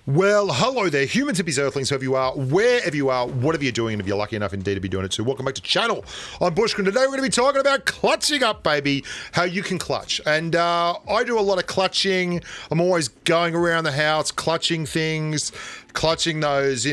Well, hello there, humans, hippies, earthlings, whoever you are, wherever you are, whatever you're doing, and if you're lucky enough indeed to be doing it too, welcome back to the channel. I'm Bushkin. Today we're going to be talking about clutching up, baby, how you can clutch. And I do a lot of clutching. I'm always going around the house, clutching things, clutching those,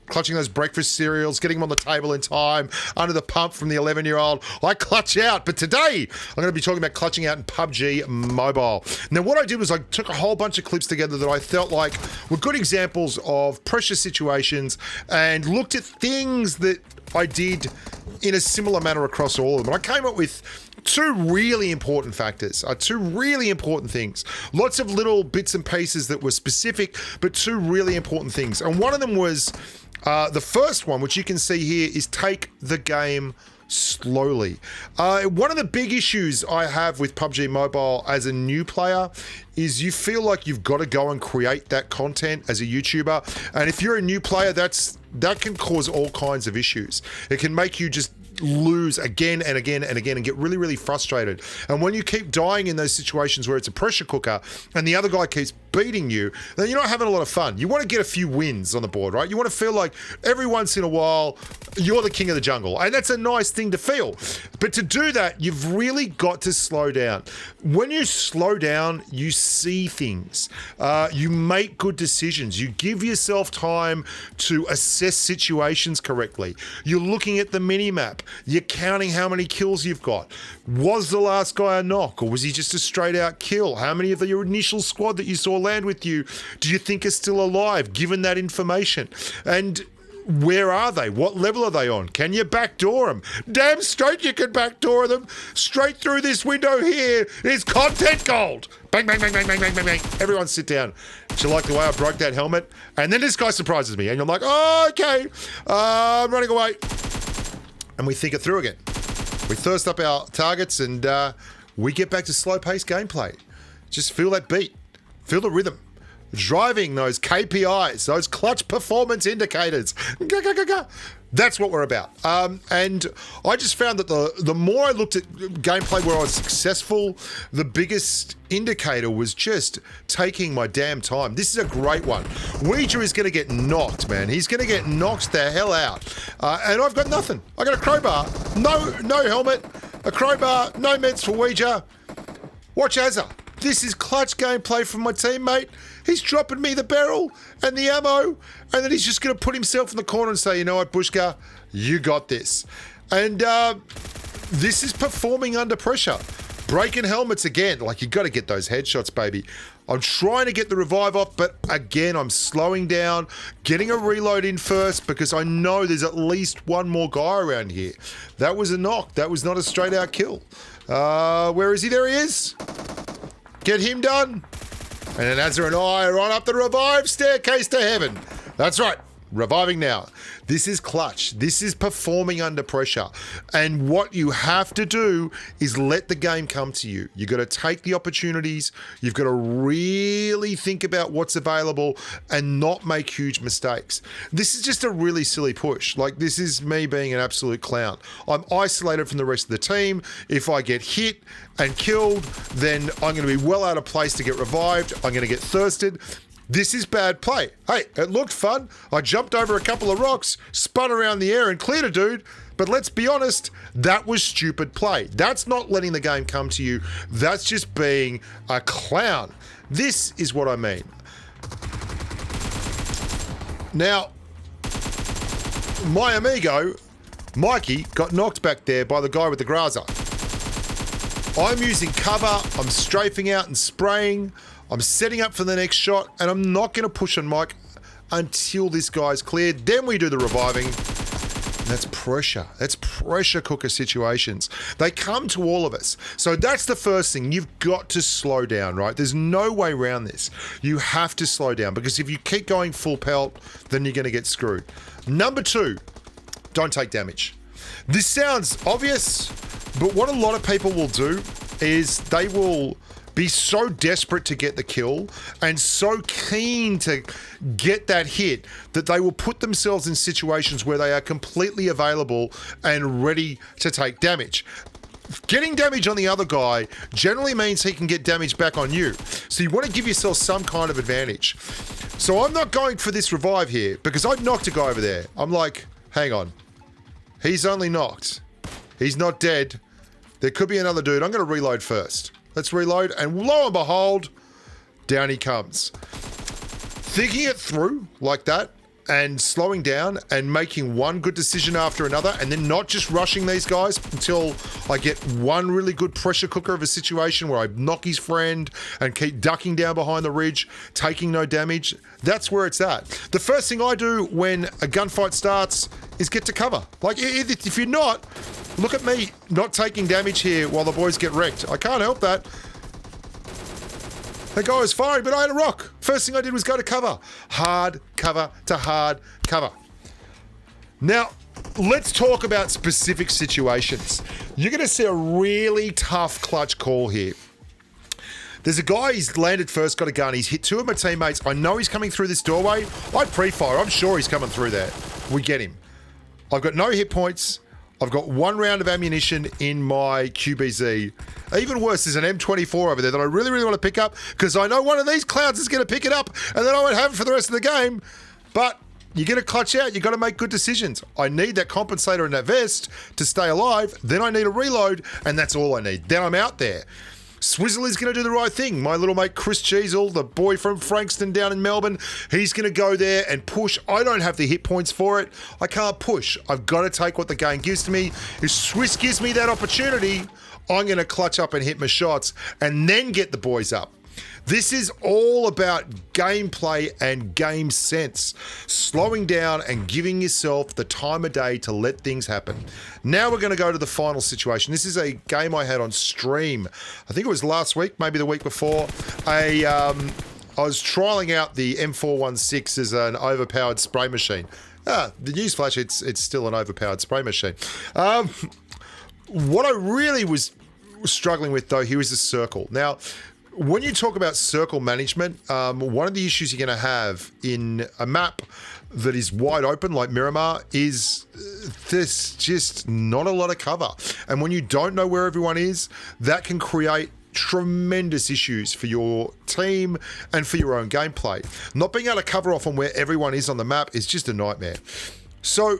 clutching those breakfast cereals, getting them on the table in time, under the pump from the 11-year-old. I clutch out, but today I'm going to be talking about clutching out in PUBG Mobile. Now, what I did was I took a whole bunch of clips together that I felt like were good examples of pressure situations and looked at things that I did in a similar manner across all of them. And I came up with two really important factors, two really important things. Lots of little bits and pieces that were specific, but two really important things. And one of them was the first one, which you can see here, is take the game slowly. One of the big issues I have with PUBG Mobile as a new player is you feel like you've got to go and create that content as a YouTuber. And if you're a new player, that can cause all kinds of issues. It can make you just lose again and again and again and get really, really frustrated. And when you keep dying in those situations where it's a pressure cooker and the other guy keeps beating you, then you're not having a lot of fun. You want to get a few wins on the board, right? You want to feel like every once in a while you're the king of the jungle. And that's a nice thing to feel. But to do that, you've really got to slow down. When you slow down, you see things. You make good decisions. You give yourself time to assess situations correctly. You're looking at the mini-map. You're counting how many kills you've got. Was the last guy a knock, or was he just a straight out kill? How many of your initial squad that you saw land with you do you think are still alive, given that information? And where are they? What level are they on? Can you backdoor them? Damn straight you can backdoor them. Straight through this window here is content gold. Bang, bang, bang, bang, bang, bang, bang, bang. Everyone sit down. Do you like the way I broke that helmet? And then this guy surprises me and I'm like, oh, okay, I'm running away. And we think it through again. We thirst up our targets and we get back to slow-paced gameplay. Just feel that beat. Feel the rhythm. Driving those KPIs, those clutch performance indicators. That's what we're about. And I just found that the more I looked at gameplay where I was successful, the biggest indicator was just taking my damn time. This is a great one. Ouija is going to get knocked, man. He's going to get knocked the hell out. And I've got nothing. I got a crowbar, no helmet, a crowbar, no meds for Ouija. Watch Azza. This is clutch gameplay from my teammate. He's dropping me the barrel and the ammo, and then he's just going to put himself in the corner and say, you know what, Bushka, you got this. And this is performing under pressure. Breaking helmets again. Like, you got to get those headshots, baby. I'm trying to get the revive off, but again, I'm slowing down, getting a reload in first because I know there's at least one more guy around here. That was a knock. That was not a straight out kill. Where is he? There he is. Get him done. And then Azza and I are on up the revive staircase to heaven. That's right. Reviving now. This is clutch. This is performing under pressure. And what you have to do is let the game come to you. You've got to take the opportunities. You've got to really think about what's available and not make huge mistakes. This is just a really silly push. Like, this is me being an absolute clown. I'm isolated from the rest of the team. If I get hit and killed, then I'm going to be well out of place to get revived. I'm going to get thirsted. This is bad play. Hey, it looked fun. I jumped over a couple of rocks, spun around the air and cleared a dude. But let's be honest, that was stupid play. That's not letting the game come to you. That's just being a clown. This is what I mean. Now, my amigo, Mikey, got knocked back there by the guy with the Graza. I'm using cover. I'm strafing out and spraying. I'm setting up for the next shot, and I'm not going to push on Mike until this guy's cleared. Then we do the reviving. And that's pressure. That's pressure cooker situations. They come to all of us. So that's the first thing. You've got to slow down, right? There's no way around this. You have to slow down because if you keep going full pelt, then you're going to get screwed. Number two, don't take damage. This sounds obvious, but what a lot of people will do is they will be so desperate to get the kill and so keen to get that hit that they will put themselves in situations where they are completely available and ready to take damage. getting damage on the other guy generally means he can get damage back on you. So you want to give yourself some kind of advantage. So I'm not going for this revive here because I knocked a guy over there. I'm like, hang on. He's only knocked. He's not dead. There could be another dude. I'm going to reload first. Let's reload. And lo and behold, down he comes. Thinking it through like that and slowing down and making one good decision after another and then not just rushing these guys until I get one really good pressure cooker of a situation where I knock his friend and keep ducking down behind the ridge, taking no damage. That's where it's at. The first thing I do when a gunfight starts is get to cover. Like, if you're not, look at me not taking damage here while the boys get wrecked. I can't help that. That guy was firing, but I had a rock. First thing I did was go to cover. Hard cover to hard cover. Now, let's talk about specific situations. You're going to see a really tough clutch call here. There's a guy, he's landed first, got a gun. He's hit two of my teammates. I know he's coming through this doorway. I pre-fire. I'm sure he's coming through there. We get him. I've got no hit points. I've got one round of ammunition in my QBZ. Even worse, there's an M24 over there that I really, really want to pick up because I know one of these clowns is going to pick it up and then I won't have it for the rest of the game. But you're going to clutch out. You've got to make good decisions. I need that compensator and that vest to stay alive. Then I need a reload and that's all I need. Then I'm out there. Swizzle is going to do the right thing. My little mate Chris Cheezel, the boy from Frankston down in Melbourne, he's going to go there and push. I don't have the hit points for it. I can't push. I've got to take what the game gives to me. If Swiss gives me that opportunity, I'm going to clutch up and hit my shots and then get the boys up. This is all about gameplay and game sense. Slowing down and giving yourself the time of day to let things happen. Now we're going to go to the final situation. This is a game I had on stream. I think it was last week, maybe the week before. I was trialing out the M416 as an overpowered spray machine. The newsflash, it's still an overpowered spray machine. What I really was struggling with, though, here is the circle. Now, when you talk about circle management, one of the issues you're going to have in a map that is wide open like Miramar is there's just not a lot of cover. And when you don't know where everyone is, that can create tremendous issues for your team and for your own gameplay. Not being able to cover off on where everyone is on the map is just a nightmare. So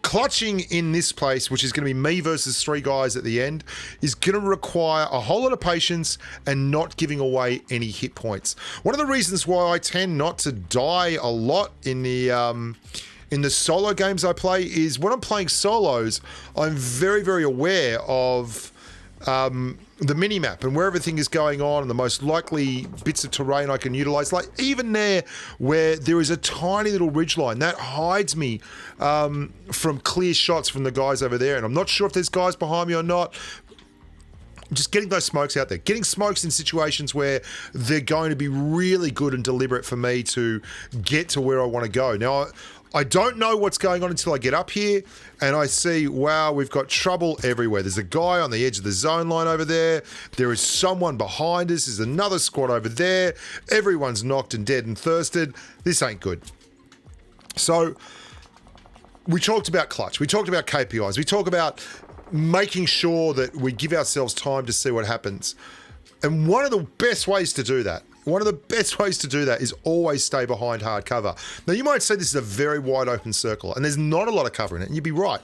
clutching in this place, which is going to be me versus three guys at the end, is going to require a whole lot of patience and not giving away any hit points. One of the reasons why I tend not to die a lot in the solo games I play is when I'm playing solos, I'm very, very aware of the mini-map and where everything is going on and the most likely bits of terrain I can utilize. Like even there where there is a tiny little ridgeline, that hides me from clear shots from the guys over there. And I'm not sure if there's guys behind me or not. Just getting those smokes out there. Getting smokes in situations where they're going to be really good and deliberate for me to get to where I want to go. Now, I don't know what's going on until I get up here and I see, wow, we've got trouble everywhere. There's a guy on the edge of the zone line over there. There is someone behind us. There's another squad over there. Everyone's knocked and dead and thirsted. This ain't good. So we talked about clutch. We talked about KPIs. We talk about making sure that we give ourselves time to see what happens. And one of the best ways to do that is always stay behind hard cover. Now, you might say this is a very wide open circle, and there's not a lot of cover in it, and you'd be right.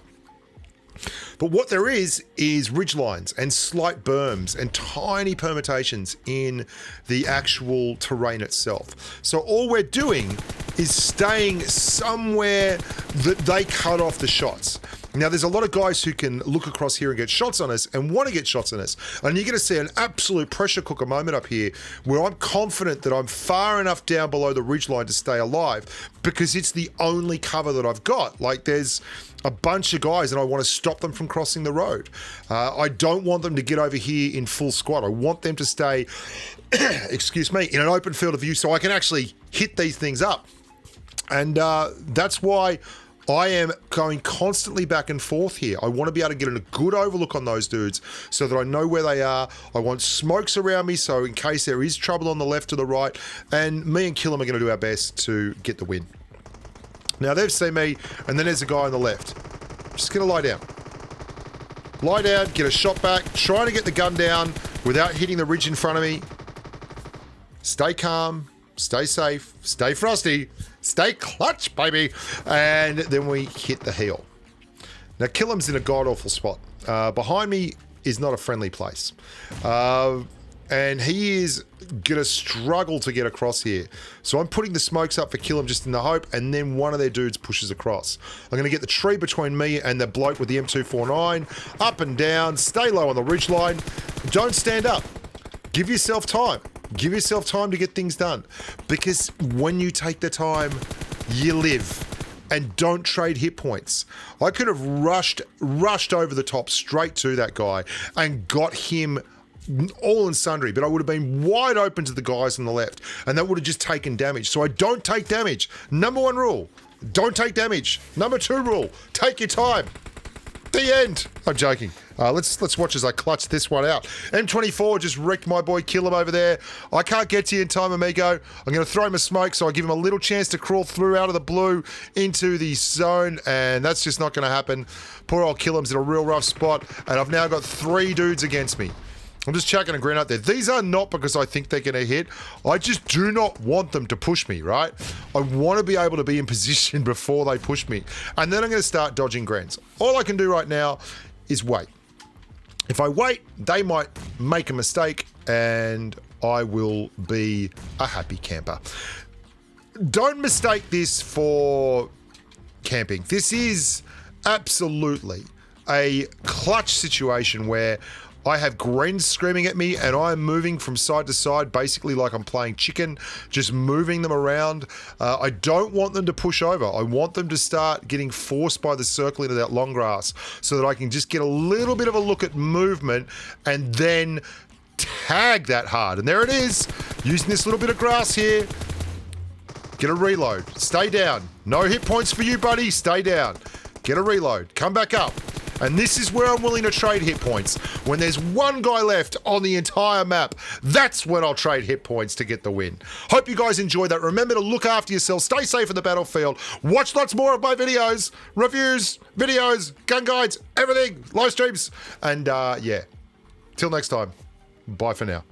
But what there is ridge lines and slight berms and tiny permutations in the actual terrain itself. So all we're doing is staying somewhere that they cut off the shots. Now, there's a lot of guys who can look across here and get shots on us and want to get shots on us. And you're going to see an absolute pressure cooker moment up here where I'm confident that I'm far enough down below the ridgeline to stay alive because it's the only cover that I've got. Like there's a bunch of guys and I want to stop them from crossing the road. I don't want them to get over here in full squad. I want them to stay, excuse me, in an open field of view so I can actually hit these things up. And that's why I am going constantly back and forth here. I want to be able to get a good overlook on those dudes so that I know where they are. I want smokes around me so in case there is trouble on the left or the right. And me and Killam are going to do our best to get the win. Now they've seen me and then there's a guy on the left. Just going to lie down. lie down, get a shot back, trying to get the gun down without hitting the ridge in front of me. Stay calm, stay safe, stay frosty, stay clutch, baby. And then we hit the heel. Now, Killam's in a god-awful spot. Behind me is not a friendly place. And he is going to struggle to get across here. So I'm putting the smokes up for Killam just in the hope, and then one of their dudes pushes across. I'm going to get the tree between me and the bloke with the M249. Up and down, stay low on the ridgeline. Don't stand up. Give yourself time. Give yourself time to get things done. Because when you take the time, you live. And don't trade hit points. I could have rushed over the top straight to that guy and got him all and sundry, but I would have been wide open to the guys on the left, and that would have just taken damage. So I don't take damage. Number 1 rule, don't take damage. Number 2 rule, take your time. The end. I'm joking. Let's watch as I clutch this one out. M24 just wrecked my boy Killam over there. I can't get to you in time, amigo. I'm going to throw him a smoke so I give him a little chance to crawl through out of the blue into the zone, and that's just not going to happen. Poor old Killam's in a real rough spot, and I've now got 3 dudes against me. I'm just chucking a grenade out there. These are not because I think they're going to hit. I just do not want them to push me, right? I want to be able to be in position before they push me. And then I'm going to start dodging grens. All I can do right now is wait. If I wait, they might make a mistake and I will be a happy camper. Don't mistake this for camping. This is absolutely a clutch situation where I have grens screaming at me and I'm moving from side to side, basically like I'm playing chicken, just moving them around. I don't want them to push over. I want them to start getting forced by the circle into that long grass so that I can just get a little bit of a look at movement and then tag that hard. And there it is, using this little bit of grass here. Get a reload. Stay down. No hit points for you, buddy. Stay down. Get a reload. Come back up. And this is where I'm willing to trade hit points. When there's one guy left on the entire map, that's when I'll trade hit points to get the win. Hope you guys enjoyed that. Remember to look after yourselves, stay safe in the battlefield, watch lots more of my videos, reviews, videos, gun guides, everything, live streams, and yeah. Till next time, bye for now.